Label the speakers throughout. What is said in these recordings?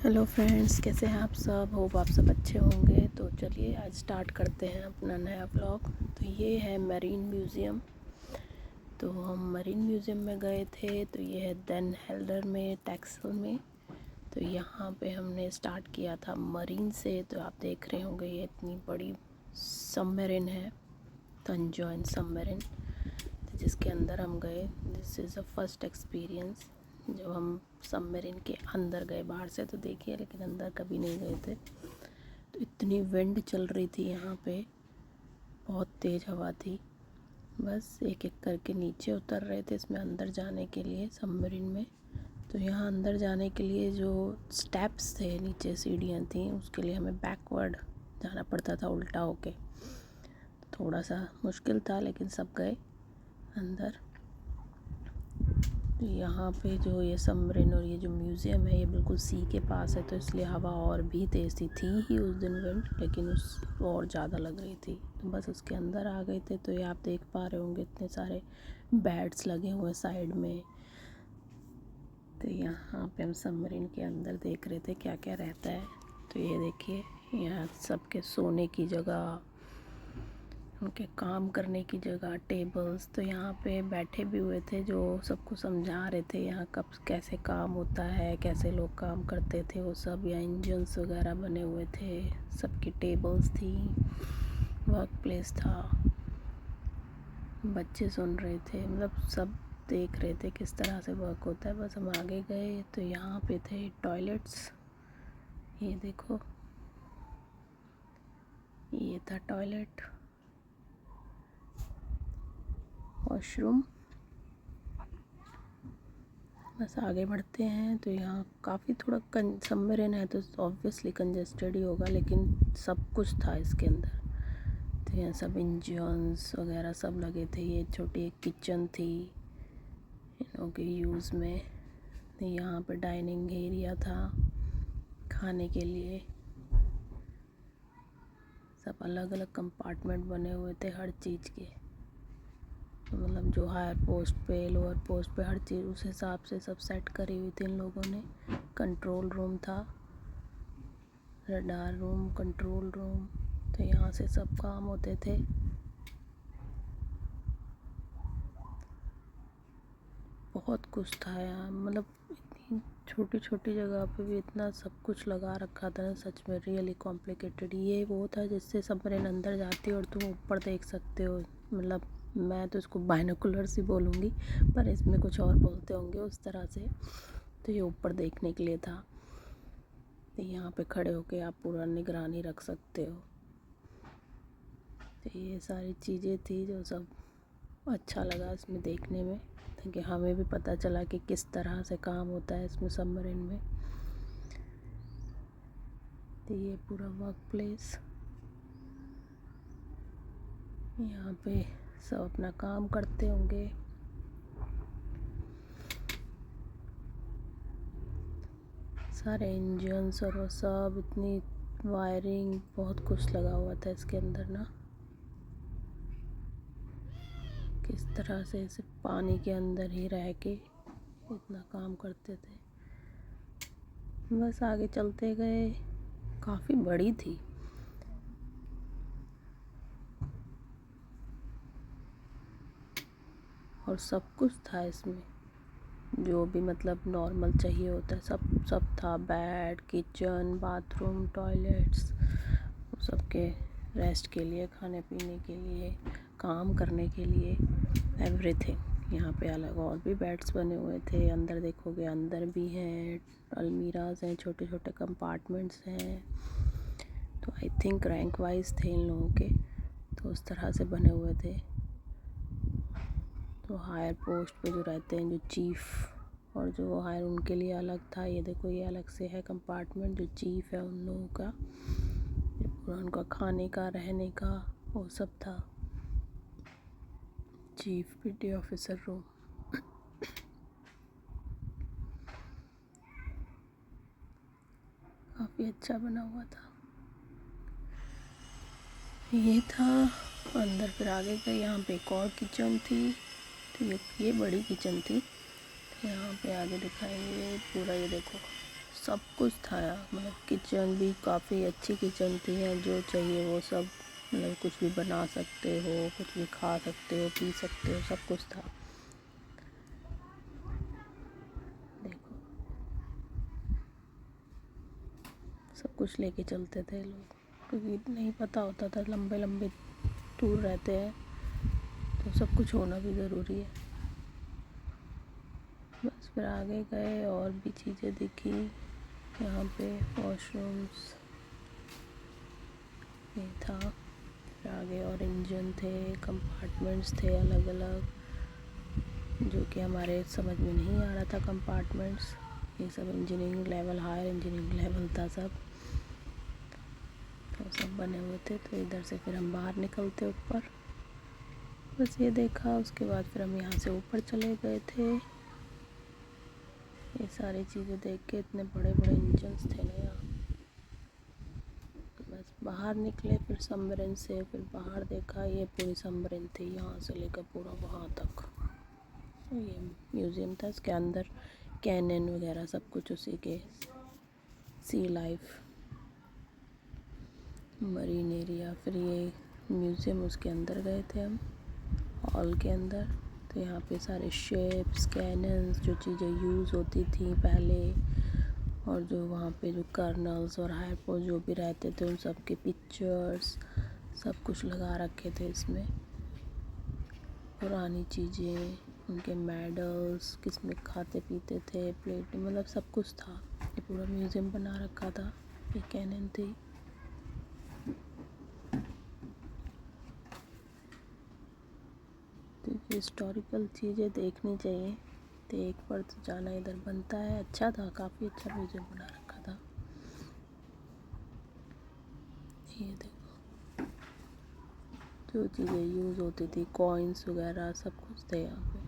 Speaker 1: Hello friends, कैसे हैं आप सब। होप आप सब अच्छे होंगे। तो चलिए आज स्टार्ट करते हैं अपना नया व्लॉग। तो ये है मरीन म्यूज़ियम। तो हम मरीन म्यूज़ियम में गए थे। तो ये है देन हेल्डर में, टेक्सल में। तो यहाँ पे हमने स्टार्ट किया था मरीन से। तो आप देख रहे होंगे ये इतनी बड़ी सबमरीन है, तंजॉइन सबमरीन, तो जिसके अंदर हम गए। This is a first experience जब हम सबमरीन के अंदर गए। बाहर से तो देखिए, लेकिन अंदर कभी नहीं गए थे। तो इतनी विंड चल रही थी यहाँ पे, बहुत तेज़ हवा थी। बस एक एक करके नीचे उतर रहे थे इसमें अंदर जाने के लिए, सबमरीन में। तो यहाँ अंदर जाने के लिए जो स्टेप्स थे, नीचे सीढ़ियाँ थी, उसके लिए हमें बैकवर्ड जाना पड़ता था, उल्टा होके। थोड़ा सा मुश्किल था, लेकिन सब गए अंदर। यहाँ पे जो ये सबमरीन और ये जो म्यूज़ियम है, ये बिल्कुल सी के पास है, तो इसलिए हवा और भी तेज़ थी ही उस दिन विंड, लेकिन उस और ज़्यादा लग रही थी। तो बस उसके अंदर आ गए थे। तो ये आप देख पा रहे होंगे इतने सारे बेड्स लगे हुए साइड में। तो यहाँ पे हम सबमरीन के अंदर देख रहे थे क्या क्या रहता है। तो ये देखिए, यहाँ सबके सोने की जगह, उनके काम करने की जगह, टेबल्स। तो यहाँ पे बैठे भी हुए थे जो सबको समझा रहे थे यहाँ कब कैसे काम होता है, कैसे लोग काम करते थे वो सब। यहाँ इंजन्स वगैरह बने हुए थे, सबकी टेबल्स थी, वर्क प्लेस था। बच्चे सुन रहे थे, मतलब सब देख रहे थे किस तरह से वर्क होता है। बस हम आगे गए तो यहाँ पे थे टॉयलेट्स। ये देखो, ये था टॉयलेट, वॉशरूम। बस आगे बढ़ते हैं। तो यहाँ काफ़ी थोड़ा सबमरीन है तो ऑब्वियसली कंजेस्टेड ही होगा, लेकिन सब कुछ था इसके अंदर। तो यहाँ सब इंजन्स वगैरह सब लगे थे। ये छोटी एक किचन थी इन लोगों के यूज़ में। तो यहाँ पे डाइनिंग एरिया था खाने के लिए। सब अलग अलग कंपार्टमेंट बने हुए थे हर चीज़ के, मतलब जो हायर पोस्ट पे, लोअर पोस्ट पे, हर चीज़ उस हिसाब से सब सेट करी हुई थी इन लोगों ने। कंट्रोल रूम था, रडार रूम, कंट्रोल रूम। तो यहाँ से सब काम होते थे। बहुत कुछ था यहाँ, मतलब इतनी छोटी छोटी जगह पे भी इतना सब कुछ लगा रखा था ना, सच में रियली कॉम्प्लिकेटेड। ये वो था जिससे सबमरीन अंदर जाती है और तुम ऊपर देख सकते हो। मतलब मैं तो इसको बाइनोकुलर्स ही बोलूँगी, पर इसमें कुछ और बोलते होंगे उस तरह से। तो ये ऊपर देखने के लिए था। तो यहाँ पे खड़े होके आप पूरा निगरानी रख सकते हो। तो ये सारी चीज़ें थी जो सब अच्छा लगा इसमें देखने में, ताकि हमें भी पता चला कि किस तरह से काम होता है इसमें सबमरीन में। तो ये पूरा वर्क प्लेस, यहाँ पे सब अपना काम करते होंगे। सारे इंजन्स और वो सब, इतनी वायरिंग, बहुत कुछ लगा हुआ था इसके अंदर ना। किस तरह से इसे पानी के अंदर ही रह के इतना काम करते थे। बस आगे चलते गए, काफ़ी बड़ी थी। और सब कुछ था इसमें, जो भी मतलब नॉर्मल चाहिए होता है सब सब था। बेड, किचन, बाथरूम, टॉयलेट्स, सबके रेस्ट के लिए, खाने पीने के लिए, काम करने के लिए, एवरीथिंग। यहाँ पे अलग और भी बेड्स बने हुए थे। अंदर देखोगे, अंदर भी हैं अलमीराज हैं, छोटे छोटे कंपार्टमेंट्स हैं। तो आई थिंक रैंक वाइज थे इन लोगों के, तो उस तरह से बने हुए थे। तो हायर पोस्ट पे जो रहते हैं, जो चीफ़ और जो हायर, उनके लिए अलग था। ये देखो, ये अलग से है कंपार्टमेंट, जो चीफ़ है उन लोगों का, जो पूरा उनका खाने का, रहने का, वो सब था। Chief PT officer room. काफ़ी अच्छा बना हुआ था। ये था अंदर। फिर आगे गए, यहाँ पे एक और किचन थी। तो ये बड़ी किचन थी। यहाँ पे आगे दिखाएंगे पूरा, ये देखो सब कुछ था यार। मतलब किचन भी काफ़ी अच्छी किचन थी, है जो चाहिए वो सब। मतलब कुछ भी बना सकते हो, कुछ भी खा सकते हो, पी सकते हो, सब कुछ था। देखो सब कुछ लेके चलते थे लोग, क्योंकि नहीं पता होता था, लंबे लंबे टूर रहते हैं तो सब कुछ होना भी ज़रूरी है। बस फिर आगे गए और भी चीज़ें दिखी यहाँ पे। वॉशरूम्स ये था। फिर आगे और इंजन थे, कंपार्टमेंट्स थे अलग अलग, जो कि हमारे समझ में नहीं आ रहा था कंपार्टमेंट्स। ये सब engineering level, higher engineering level था सब। तो सब बने हुए थे। तो इधर से फिर हम बाहर निकलते ऊपर, बस ये देखा। उसके बाद फिर हम यहाँ से ऊपर चले गए थे। ये सारी चीज़ें देख के, इतने बड़े बड़े इंजन्स थे ना यहाँ। बस बाहर निकले फिर सबमरीन से, फिर बाहर देखा। ये पूरी सबमरीन थी, यहाँ से लेकर पूरा वहाँ तक। ये म्यूज़ियम था, इसके अंदर कैनन वगैरह सब कुछ उसी के। सी लाइफ, मरीन एरिया। फिर ये म्यूज़ियम, उसके अंदर गए थे हम, हॉल के अंदर। तो यहाँ पे सारे शिप्स, कैनन्स, जो चीज़ें यूज़ होती थी पहले, और जो वहाँ पे जो कर्नल्स और हायर पोस्ट जो भी रहते थे, उन सब के पिक्चर्स सब कुछ लगा रखे थे इसमें। पुरानी चीज़ें, उनके मेडल्स, किसमें खाते पीते थे, प्लेट, मतलब सब कुछ था। ये पूरा म्यूज़ियम बना रखा था। ये कैनन थी। तो हिस्टोरिकल चीज़ें देखनी चाहिए, तो एक बार तो जाना इधर बनता है। अच्छा था, काफ़ी अच्छा म्यूज़ियम बना रखा था। ये देखो जो चीज़ें यूज़ होती थी, कॉइन्स वगैरह सब कुछ थे यहाँ पे।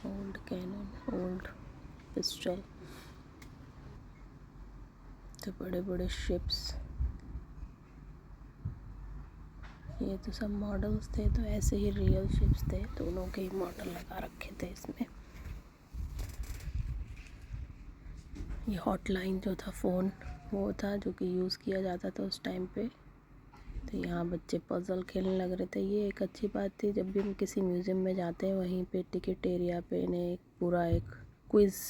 Speaker 1: Old cannon, old pistol. तो बड़े बड़े शिप्स, ये तो सब मॉडल्स थे। तो ऐसे ही रियल शिप्स थे, दोनों के ही मॉडल लगा रखे थे इसमें। ये हॉटलाइन जो था, फ़ोन वो था जो कि यूज़ किया जाता था उस टाइम पे। तो यहाँ बच्चे पज़ल खेलने लग रहे थे। ये एक अच्छी बात थी, जब भी हम किसी म्यूज़ियम में जाते हैं वहीं पे टिकट एरिया पे इन्हें पूरा एक क्विज़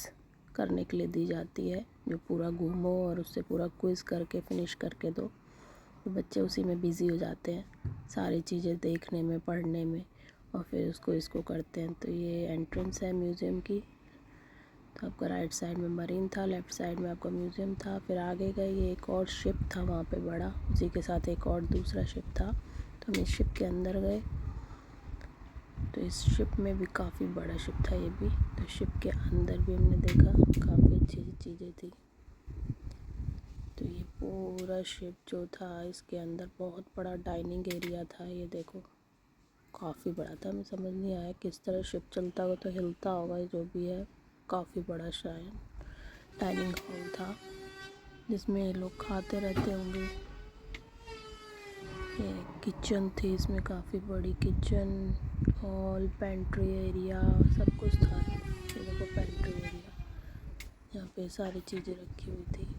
Speaker 1: करने के लिए दी जाती है, जो पूरा घूमो और उससे पूरा क्विज़ करके फिनिश करके दो। तो बच्चे उसी में बिज़ी हो जाते हैं, सारी चीज़ें देखने में, पढ़ने में, और फिर इसको करते हैं। तो ये एंट्रेंस है म्यूज़ियम की। तो आपका राइट साइड में मरीन था, लेफ़्ट साइड में आपका म्यूज़ियम था। फिर आगे गए, ये एक और शिप था वहाँ पे बड़ा, उसी के साथ एक और दूसरा शिप था। तो हम इस शिप के अंदर गए। तो इस शिप में भी काफ़ी बड़ा शिप था ये भी। तो शिप के अंदर भी हमने देखा, काफ़ी अच्छी चीज़ें थी। तो ये पूरा शिप जो था, इसके अंदर बहुत बड़ा डाइनिंग एरिया था। ये देखो काफ़ी बड़ा था। हमें समझ नहीं आया किस तरह शिप चलता होगा, तो हिलता होगा, जो भी है। काफ़ी बड़ा शायद डाइनिंग हॉल था, जिसमें लोग खाते रहते होंगे। ये किचन थी, इसमें काफ़ी बड़ी किचन, हॉल, पेंट्री एरिया, सब कुछ था। ये देखो पेंट्री एरिया, यहाँ पे सारी चीज़ें रखी हुई थी।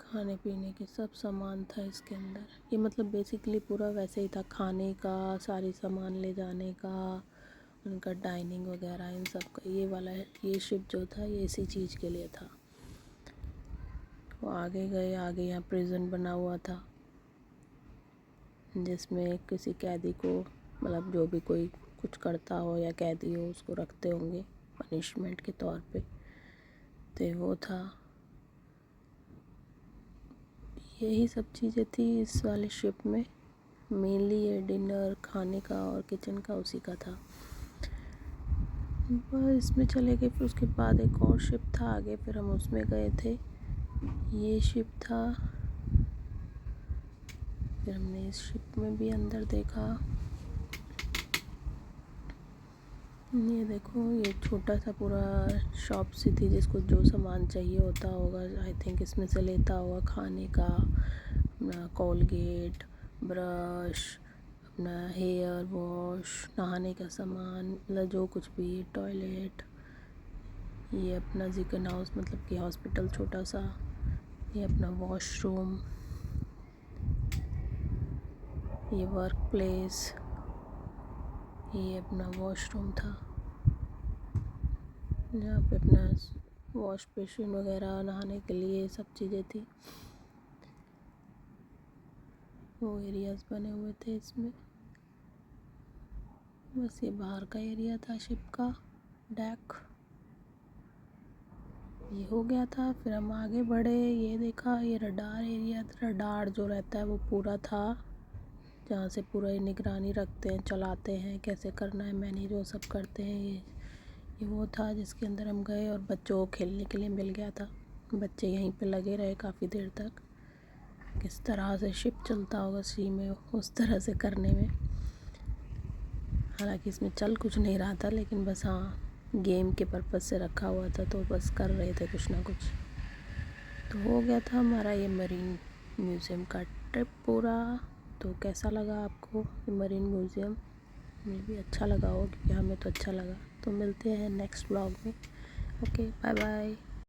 Speaker 1: खाने पीने के सब सामान था इसके अंदर। ये मतलब बेसिकली पूरा वैसे ही था, खाने का, सारी सामान ले जाने का, उनका डाइनिंग वगैरह, इन सब का। ये वाला ये शिप जो था, ये इसी चीज़ के लिए था। वो आगे गए, आगे यहाँ प्रिजन बना हुआ था, जिसमें किसी कैदी को, मतलब जो भी कोई कुछ करता हो या कैदी हो, उसको रखते होंगे पनिशमेंट के तौर पे। तो वो था। यही सब चीज़ें थी इस वाले शिप में। मेनली ये डिनर, खाने का और किचन का उसी का था। बस इसमें चले गए। फिर उसके बाद एक और शिप था आगे, फिर हम उसमें गए थे। ये शिप था। फिर हमने इस शिप में भी अंदर देखा। ये देखो, ये छोटा सा पूरा शॉप सी थी, जिसको जो सामान चाहिए होता होगा आई थिंक इसमें से लेता होगा। खाने का, कोलगेट, ब्रश, अपना हेयर वॉश, नहाने का सामान, मतलब जो कुछ भी, टॉयलेट, ये अपना जिकन हाउस मतलब कि हॉस्पिटल छोटा सा, ये अपना वॉशरूम, ये वर्क प्लेस, ये अपना वॉशरूम था जहाँ पे अपना वॉश बेसिन वगैरह, नहाने के लिए सब चीज़ें थी। वो एरियाज़ बने हुए थे इसमें। बस ये बाहर का एरिया था शिप का डेक। ये हो गया था, फिर हम आगे बढ़े। ये देखा, ये रडार एरिया, रडार जो रहता है वो पूरा था, जहाँ से पूरा ये निगरानी रखते हैं, चलाते हैं, कैसे करना है मैनेज, वो सब करते हैं। ये वो था जिसके अंदर हम गए और बच्चों को खेलने के लिए मिल गया था। बच्चे यहीं पे लगे रहे काफ़ी देर तक। किस तरह से शिप चलता होगा सी में, उस तरह से करने में। हालांकि इसमें चल कुछ नहीं रहा था, लेकिन बस हाँ गेम के पर्पज़ से रखा हुआ था, तो बस कर रहे थे कुछ ना कुछ। तो हो गया था हमारा ये मरीन म्यूज़ियम का ट्रिप पूरा। तो कैसा लगा आपको ये मरीन म्यूज़ियम? हमें भी अच्छा लगा हो, क्योंकि हमें तो अच्छा लगा। तो मिलते हैं नेक्स्ट ब्लॉग में। Okay, bye bye.